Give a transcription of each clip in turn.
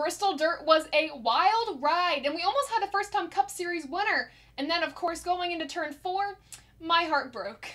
Bristol Dirt was a wild ride, and we almost had a first-time Cup Series winner. And then, of course, going into turn 4, my heart broke.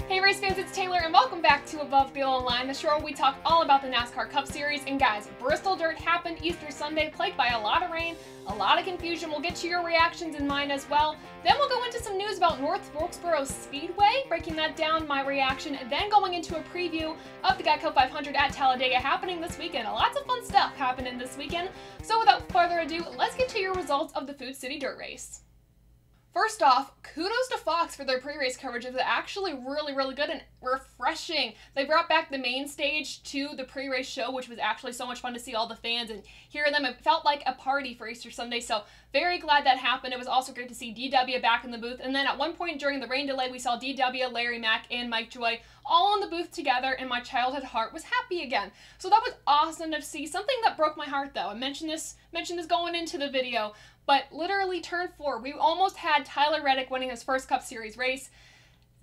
Hey race fans, it's Taylor and welcome back to Above the Yellow Line, the show where we talk all about the NASCAR Cup Series. And guys, Bristol Dirt happened Easter Sunday, plagued by a lot of rain, a lot of confusion. We'll get to your reactions and mine as well. Then we'll go into some news about North Wilkesboro Speedway, breaking that down, my reaction, and then going into a preview of the Geico 500 at Talladega happening this weekend. Lots of fun stuff happening this weekend. So without further ado, let's get to your results of the Food City Dirt Race. First off, kudos to Fox for their pre-race coverage. It was actually really good and refreshing. They brought back the main stage to the pre-race show, which was actually so much fun to see all the fans and hear them. It felt like a party for Easter Sunday, so very glad that happened. It was also great to see DW back in the booth. And then at one point during the rain delay, we saw DW, Larry Mack, and Mike Joy all in the booth together, and my childhood heart was happy again. So that was awesome to see. Something that broke my heart, though. I mentioned this going into the video, but literally turn 4, we almost had Tyler Reddick winning his first Cup Series race.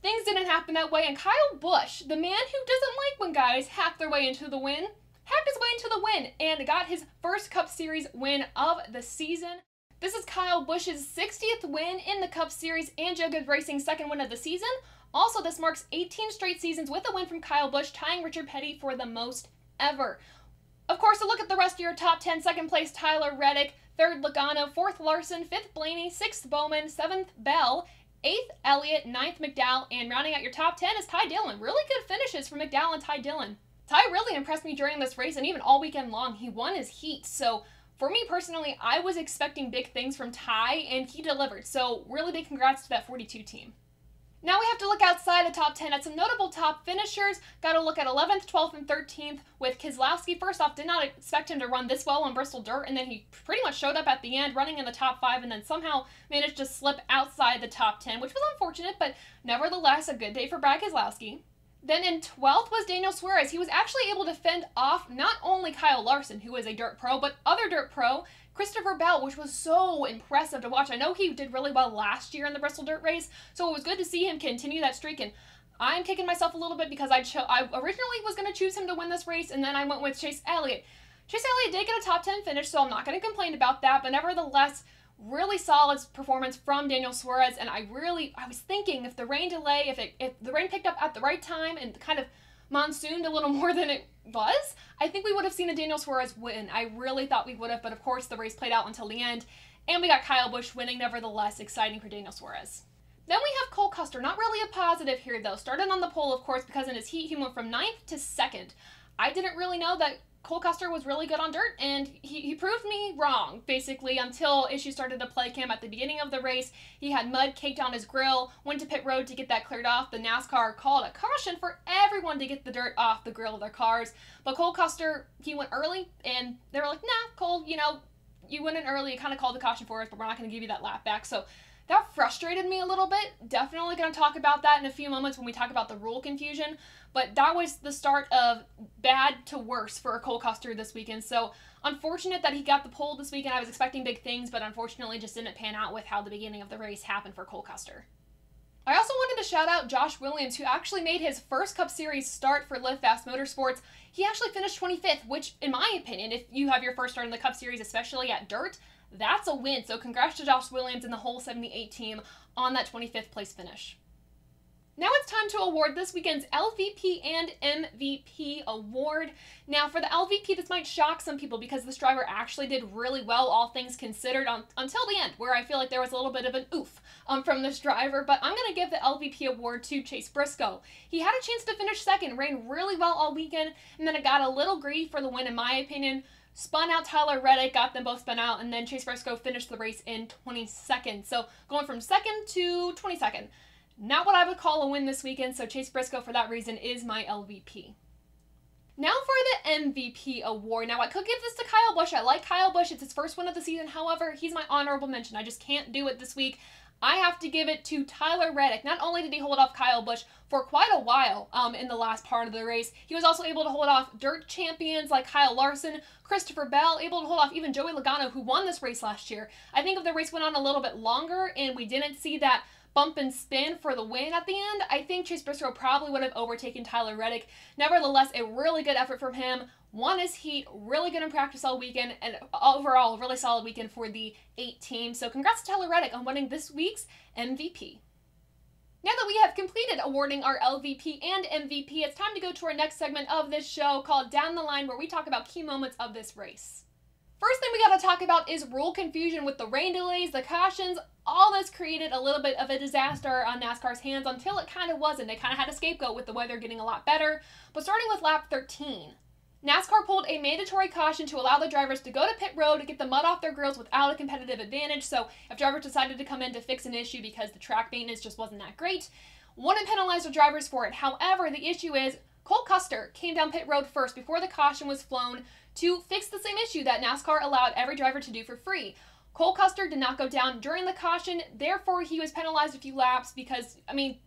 Things didn't happen that way, and Kyle Busch, the man who doesn't like when guys hack their way into the win, hacked his way into the win and got his first Cup Series win of the season. This is Kyle Busch's 60th win in the Cup Series and Joe Gibbs Racing's second win of the season. Also, this marks 18 straight seasons with a win from Kyle Busch, tying Richard Petty for the most ever. Of course, a look at the rest of your top 10. Second place, Tyler Reddick. Third, Logano. Fourth, Larson. Fifth, Blaney. Sixth, Bowman. Seventh, Bell. Eighth, Elliott. Ninth, McDowell. And rounding out your top 10 is Ty Dillon. Really good finishes for McDowell and Ty Dillon. Ty really impressed me during this race and even all weekend long. He won his heat. So for me personally, I was expecting big things from Ty and he delivered. So really big congrats to that 42 team. Now we have to look outside the top 10 at some notable top finishers. Got to look at 11th, 12th, and 13th with Keselowski. First off, did not expect him to run this well on Bristol Dirt, and then he pretty much showed up at the end, running in the top 5, and then somehow managed to slip outside the top 10, which was unfortunate, but nevertheless a good day for Brad Keselowski. Then in 12th was Daniel Suarez. He was actually able to fend off not only Kyle Larson, who is a dirt pro, but other dirt pro, Christopher Bell, which was so impressive to watch. I know he did really well last year in the Bristol Dirt Race, so it was good to see him continue that streak, and I'm kicking myself a little bit because I originally was going to choose him to win this race, and then I went with Chase Elliott. Chase Elliott did get a top 10 finish, so I'm not going to complain about that, but nevertheless, really solid performance from Daniel Suarez, and I was thinking if the rain delay, if the rain picked up at the right time and kind of monsooned a little more than it was, I think we would have seen a Daniel Suarez win. I really thought we would have, but of course the race played out until the end, and we got Kyle Busch winning. Nevertheless, exciting for Daniel Suarez. Then we have Cole Custer. Not really a positive here, though. Started on the pole, of course, because in his heat he went from 9th to 2nd. I didn't really know that Cole Custer was really good on dirt, and he proved me wrong, basically, until issues started to plague him at the beginning of the race. He had mud caked on his grill, went to pit road to get that cleared off. The NASCAR called a caution for everyone to get the dirt off the grill of their cars. But Cole Custer, he went early, and they were like, nah, Cole, you went in early, you kind of called the caution for us, but we're not going to give you that lap back. So that frustrated me a little bit. Definitely going to talk about that in a few moments when we talk about the rule confusion. But that was the start of bad to worse for Cole Custer this weekend. So unfortunate that he got the pole this weekend. I was expecting big things, but unfortunately just didn't pan out with how the beginning of the race happened for Cole Custer. I also wanted to shout out Josh Williams, who actually made his first Cup Series start for Live Fast Motorsports. He actually finished 25th, which in my opinion, if you have your first start in the Cup Series, especially at dirt, that's a win. So congrats to Josh Williams and the whole 78 team on that 25th place finish. Now it's time to award this weekend's LVP and MVP award. Now for the LVP, this might shock some people because this driver actually did really well, all things considered, until the end, where I feel like there was a little bit of an oof from this driver. But I'm going to give the LVP award to Chase Briscoe. He had a chance to finish second, ran really well all weekend, and then it got a little greedy for the win in my opinion. Spun out Tyler Reddick, got them both spun out, and then Chase Briscoe finished the race in 22nd. So going from 2nd to 22nd. Not what I would call a win this weekend, so Chase Briscoe, for that reason, is my LVP. Now for the MVP award. Now, I could give this to Kyle Busch. I like Kyle Busch. It's his first win of the season. However, he's my honorable mention. I just can't do it this week. I have to give it to Tyler Reddick. Not only did he hold off Kyle Busch for quite a while in the last part of the race, he was also able to hold off dirt champions like Kyle Larson, Christopher Bell, able to hold off even Joey Logano, who won this race last year. I think if the race went on a little bit longer and we didn't see that bump and spin for the win at the end, I think Chase Briscoe probably would have overtaken Tyler Reddick. Nevertheless, a really good effort from him. Won his heat, really good in practice all weekend, and overall, really solid weekend for the 8 team. So congrats to Tyler Reddick on winning this week's MVP. Now that we have completed awarding our LVP and MVP, it's time to go to our next segment of this show called Down the Line, where we talk about key moments of this race. First thing we got to talk about is rule confusion with the rain delays, the cautions. All this created a little bit of a disaster on NASCAR's hands until it kind of wasn't. They kind of had a scapegoat with the weather getting a lot better. But starting with lap 13, NASCAR pulled a mandatory caution to allow the drivers to go to pit road to get the mud off their grills without a competitive advantage. So if drivers decided to come in to fix an issue because the track maintenance just wasn't that great, wouldn't penalize the drivers for it. However, the issue is Cole Custer came down pit road first before the caution was flown to fix the same issue that NASCAR allowed every driver to do for free. Cole Custer did not go down during the caution, therefore he was penalized a few laps because,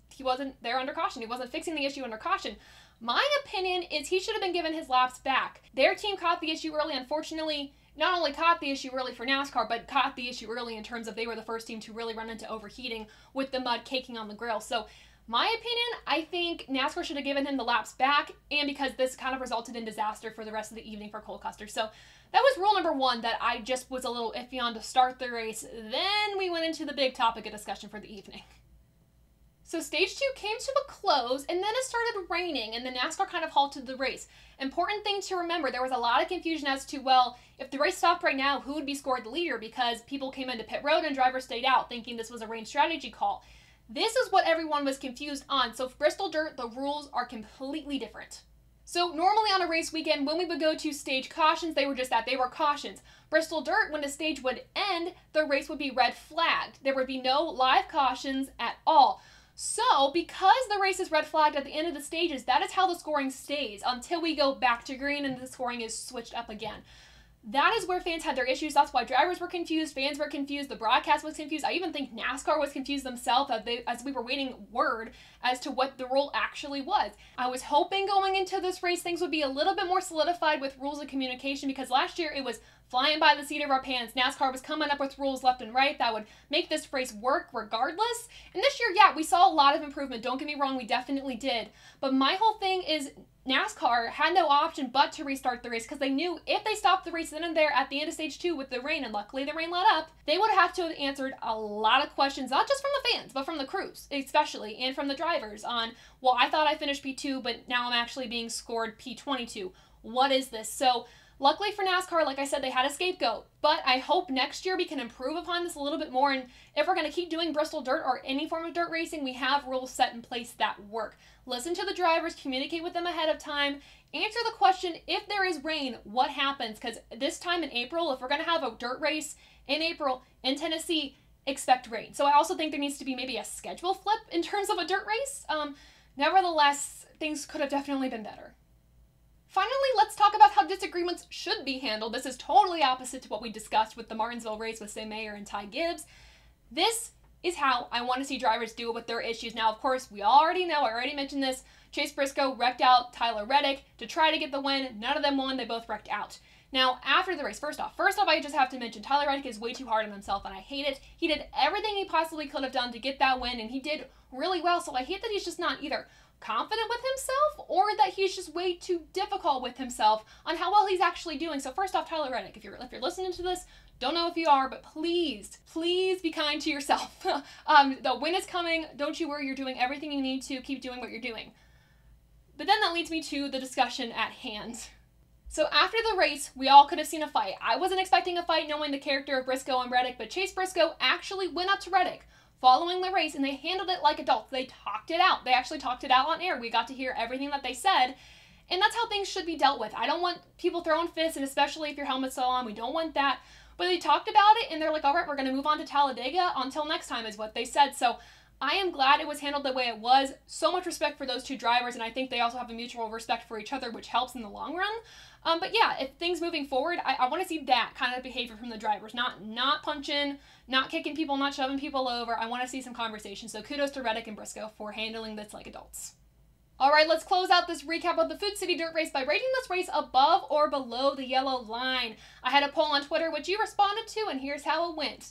he wasn't there under caution. He wasn't fixing the issue under caution. My opinion is he should have been given his laps back. Their team caught the issue early. Unfortunately, not only caught the issue early for NASCAR, but caught the issue early in terms of they were the first team to really run into overheating with the mud caking on the grill. So my opinion, I think NASCAR should have given him the laps back, and because this kind of resulted in disaster for the rest of the evening for Cole Custer. So that was rule number 1 that I just was a little iffy on to start the race. Then we went into the big topic of discussion for the evening. So stage 2 came to a close, and then it started raining, and the NASCAR kind of halted the race. Important thing to remember, there was a lot of confusion as to, well, if the race stopped right now, who would be scored the leader, because people came into pit road and drivers stayed out, thinking this was a rain strategy call. This is what everyone was confused on. So for Bristol Dirt, the rules are completely different. So normally on a race weekend, when we would go to stage cautions, they were just that, they were cautions. Bristol Dirt, when the stage would end, the race would be red flagged. There would be no live cautions at all. So, because the race is red flagged at the end of the stages, that is how the scoring stays until we go back to green and the scoring is switched up again. That is where fans had their issues. That's why drivers were confused, fans were confused, the broadcast was confused. I even think NASCAR was confused themselves as we were waiting word as to what the rule actually was. I was hoping going into this race things would be a little bit more solidified with rules of communication, because last year it was flying by the seat of our pants. NASCAR was coming up with rules left and right that would make this race work regardless. And this year, yeah, we saw a lot of improvement. Don't get me wrong, we definitely did. But my whole thing is NASCAR had no option but to restart the race, because they knew if they stopped the race then and there at the end of stage 2 with the rain, and luckily the rain let up, they would have to have answered a lot of questions, not just from the fans, but from the crews especially, and from the drivers on, well, I thought I finished P2, but now I'm actually being scored P22. What is this? So luckily for NASCAR, like I said, they had a scapegoat, but I hope next year we can improve upon this a little bit more, and if we're going to keep doing Bristol Dirt or any form of dirt racing, we have rules set in place that work. Listen to the drivers, communicate with them ahead of time, answer the question, if there is rain, what happens? Because this time in April, if we're going to have a dirt race in April in Tennessee, expect rain. So I also think there needs to be maybe a schedule flip in terms of a dirt race. Nevertheless, things could have definitely been better. Finally, let's talk about how disagreements should be handled. This is totally opposite to what we discussed with the Martinsville race with Sam Mayer and Ty Gibbs. This is how I want to see drivers deal with their issues. Now, of course, we already know, I already mentioned this, Chase Briscoe wrecked out Tyler Reddick to try to get the win. None of them won. They both wrecked out. Now, after the race, first off, I just have to mention Tyler Reddick is way too hard on himself, and I hate it. He did everything he possibly could have done to get that win, and he did really well, so I hate that he's just not either confident with himself or that he's just way too difficult with himself on how well he's actually doing. So first off, Tyler Reddick, if you're listening to this, don't know if you are, but please be kind to yourself. The win is coming. Don't you worry. You're doing everything you need to. Keep doing what you're doing. But then that leads me to the discussion at hand. So after the race, we all could have seen a fight. I wasn't expecting a fight knowing the character of Briscoe and Reddick, but Chase Briscoe actually went up to Reddick following the race, and they handled it like adults. They talked it out. They actually talked it out on air. We got to hear everything that they said, and that's how things should be dealt with. I don't want people throwing fists, and especially if your helmet's still on, we don't want that. But they talked about it, and they're like, all right, we're going to move on to Talladega until next time is what they said. So I am glad it was handled the way it was. So much respect for those two drivers, and I think they also have a mutual respect for each other, which helps in the long run. But yeah, if things moving forward, I want to see that kind of behavior from the drivers. Not punching, not kicking people, not shoving people over. I want to see some conversation. So kudos to Reddick and Briscoe for handling this like adults. All right, let's close out this recap of the Food City Dirt Race by rating this race above or below the yellow line. I had a poll on Twitter, which you responded to, and here's how it went.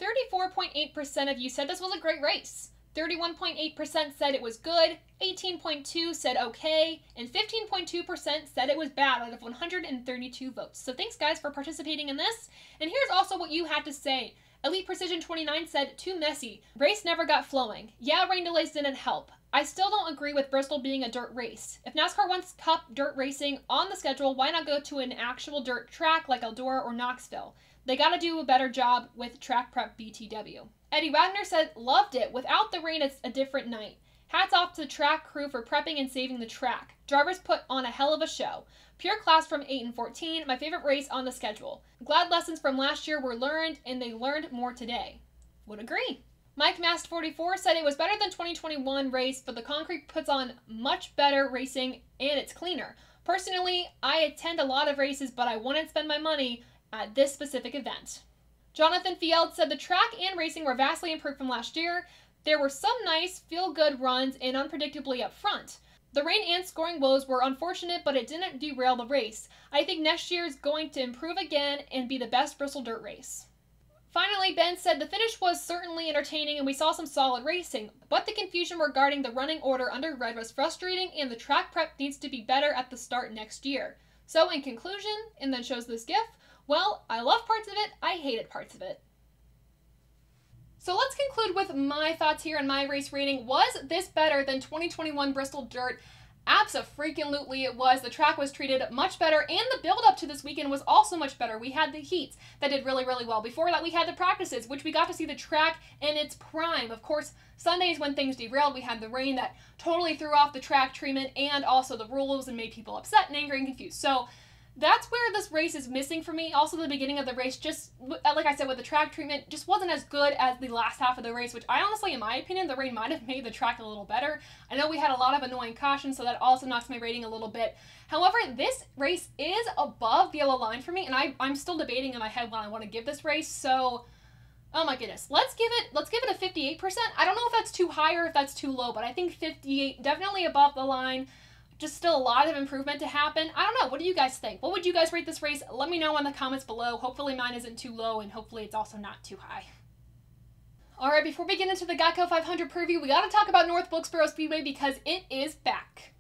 34.8% of you said this was a great race. 31.8% said it was good, 18.2% said okay, and 15.2% said it was bad out of 132 votes. So thanks guys for participating in this. And here's also what you had to say. Elite Precision 29 said, too messy. Race never got flowing. Yeah, rain delays didn't help. I still don't agree with Bristol being a dirt race. If NASCAR wants Cup dirt racing on the schedule, why not go to an actual dirt track like Eldora or Knoxville? They gotta do a better job with track prep BTW. Eddie Wagner said, loved it. Without the rain, it's a different night. Hats off to the track crew for prepping and saving the track. Drivers put on a hell of a show. Pure class from 8 and 14, my favorite race on the schedule. Glad lessons from last year were learned, and they learned more today. Would agree. Mike Mast 44 said it was better than 2021 race, but the concrete puts on much better racing and it's cleaner. Personally, I attend a lot of races, but I wouldn't spend my money at this specific event. Jonathan Field said the track and racing were vastly improved from last year. There were some nice, feel-good runs and unpredictably up front. The rain and scoring woes were unfortunate, but it didn't derail the race. I think next year is going to improve again and be the best Bristol dirt race. Finally, Ben said the finish was certainly entertaining and we saw some solid racing, but the confusion regarding the running order under red was frustrating and the track prep needs to be better at the start next year. So in conclusion, and then shows this gif, well, I love parts of it, I hated parts of it. So let's conclude with my thoughts here and my race rating. Was this better than 2021 Bristol Dirt? Abso-freaking-lutely it was. The track was treated much better, and the build-up to this weekend was also much better. We had the heats that did really, really well. Before that, we had the practices, which we got to see the track in its prime. Of course, Sundays when things derailed, we had the rain that totally threw off the track treatment and also the rules and made people upset and angry and confused. So that's where this race is missing for me. Also, the beginning of the race, just like I said, with the track treatment, just wasn't as good as the last half of the race, which I honestly, in my opinion, the rain might have made the track a little better. I know we had a lot of annoying cautions, so that also knocks my rating a little bit. However, this race is above the yellow line for me, and I'm still debating in my head what I want to give this race, so oh my goodness. Let's give it a 58%. I don't know if that's too high or if that's too low, but I think 58, definitely above the line. Just still a lot of improvement to happen. I don't know. What do you guys think? What would you guys rate this race? Let me know in the comments below. Hopefully mine isn't too low, and hopefully it's also not too high. Alright, before we get into the Geico 500 preview, we gotta talk about North Wilkesboro Speedway because it is back.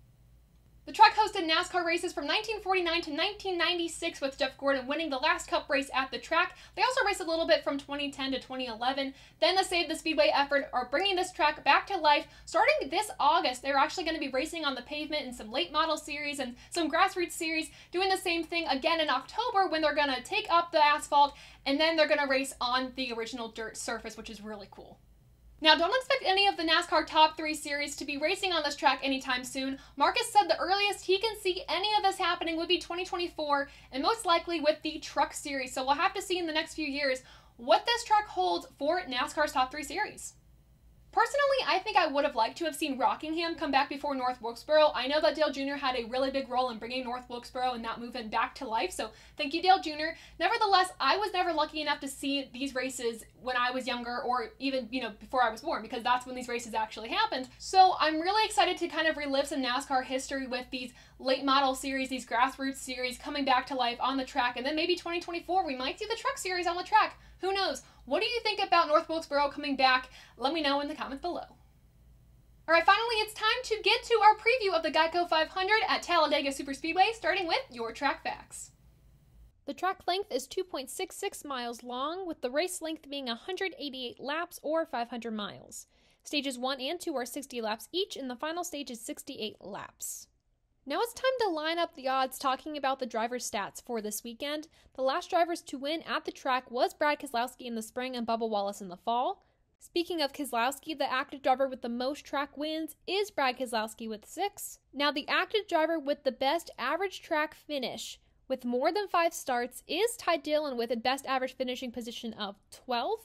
The track hosted NASCAR races from 1949 to 1996, with Jeff Gordon winning the last Cup race at the track. They also raced a little bit from 2010 to 2011. Then the Save the Speedway effort are bringing this track back to life. Starting this August, they're actually going to be racing on the pavement in some late model series and some grassroots series, doing the same thing again in October when they're going to take up the asphalt, and then they're going to race on the original dirt surface, which is really cool. Now, don't expect any of the NASCAR Top 3 series to be racing on this track anytime soon. Marcus said the earliest he can see any of this happening would be 2024, and most likely with the Truck Series. So we'll have to see in the next few years what this track holds for NASCAR's Top 3 series. Personally, I think I would have liked to have seen Rockingham come back before North Wilkesboro. I know that Dale Jr. had a really big role in bringing North Wilkesboro and that movement back to life, so thank you, Dale Jr. Nevertheless, I was never lucky enough to see these races when I was younger or even, before I was born, because that's when these races actually happened. So I'm really excited to kind of relive some NASCAR history with these late model series, these grassroots series coming back to life on the track, and then maybe 2024 we might see the Truck Series on the track. Who knows? What do you think about North Wilkesboro coming back? Let me know in the comments below. Alright, finally it's time to get to our preview of the Geico 500 at Talladega Superspeedway, starting with your track facts. The track length is 2.66 miles long, with the race length being 188 laps or 500 miles. Stages 1 and 2 are 60 laps each, and the final stage is 68 laps. Now it's time to line up the odds talking about the driver's stats for this weekend. The last drivers to win at the track was Brad Keselowski in the spring and Bubba Wallace in the fall. Speaking of Keselowski, the active driver with the most track wins is Brad Keselowski with 6. Now the active driver with the best average track finish with more than 5 starts is Ty Dillon with a best average finishing position of 12.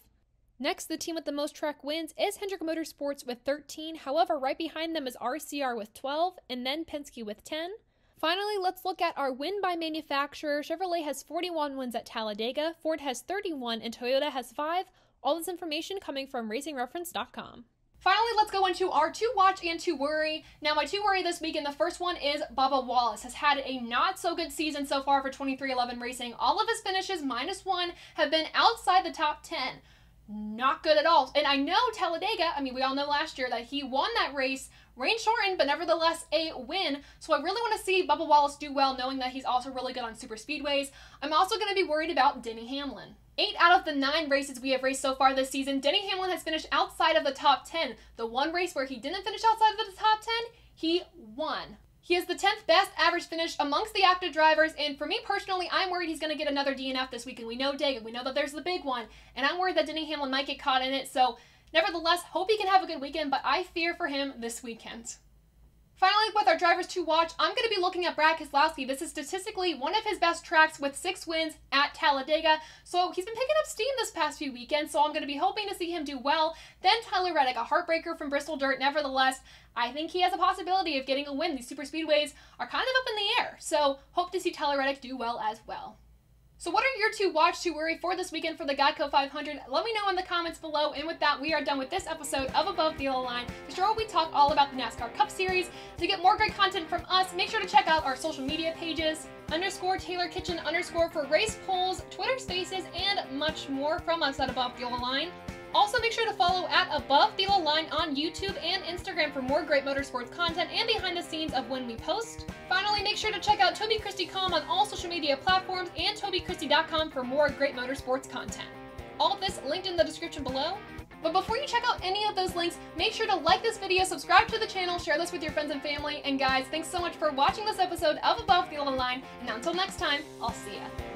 Next, the team with the most track wins is Hendrick Motorsports with 13. However, right behind them is RCR with 12, and then Penske with 10. Finally, let's look at our win by manufacturer. Chevrolet has 41 wins at Talladega, Ford has 31, and Toyota has 5. All this information coming from RacingReference.com. Finally, let's go into our to watch and to worry. Now, my to worry this weekend, the first one is Bubba Wallace. Has had a not so good season so far for 23XI Racing. All of his finishes, -1, have been outside the top 10. not good at all. And I know Talladega, I mean, we all know last year that he won that race, rain shortened, but nevertheless a win. So I really want to see Bubba Wallace do well, knowing that he's also really good on super speedways. I'm also going to be worried about Denny Hamlin. 8 out of the 9 races we have raced so far this season, Denny Hamlin has finished outside of the top 10. The one race where he didn't finish outside of the top 10, he won. He has the 10th best average finish amongst the active drivers, and for me personally, I'm worried he's going to get another DNF this weekend. We know Dega, we know that there's the big one, and I'm worried that Denny Hamlin might get caught in it, so nevertheless, hope he can have a good weekend, but I fear for him this weekend. Finally, with our drivers to watch, I'm going to be looking at Brad Keselowski. This is statistically one of his best tracks with 6 wins at Talladega. So he's been picking up steam this past few weekends, so I'm going to be hoping to see him do well. Then Tyler Reddick, a heartbreaker from Bristol Dirt. Nevertheless, I think he has a possibility of getting a win. These super speedways are kind of up in the air, so hope to see Tyler Reddick do well as well. So what are your 2 watch to worry for this weekend for the Geico 500? Let me know in the comments below. And with that, we are done with this episode of Above the Yellow Line, the show where we talk all about the NASCAR Cup Series. To get more great content from us, make sure to check out our social media pages, _Taylor Kitchen_ for race polls, Twitter Spaces, and much more from us at Above the Yellow Line. Also, make sure to follow at Above the Yellow Line on YouTube and Instagram for more great motorsports content and behind the scenes of when we post. Finally, make sure to check out TobyChristie.com on all social media platforms and TobyChristie.com for more great motorsports content. All of this linked in the description below. But before you check out any of those links, make sure to like this video, subscribe to the channel, share this with your friends and family, and guys, thanks so much for watching this episode of Above the Yellow Line, and until next time, I'll see ya.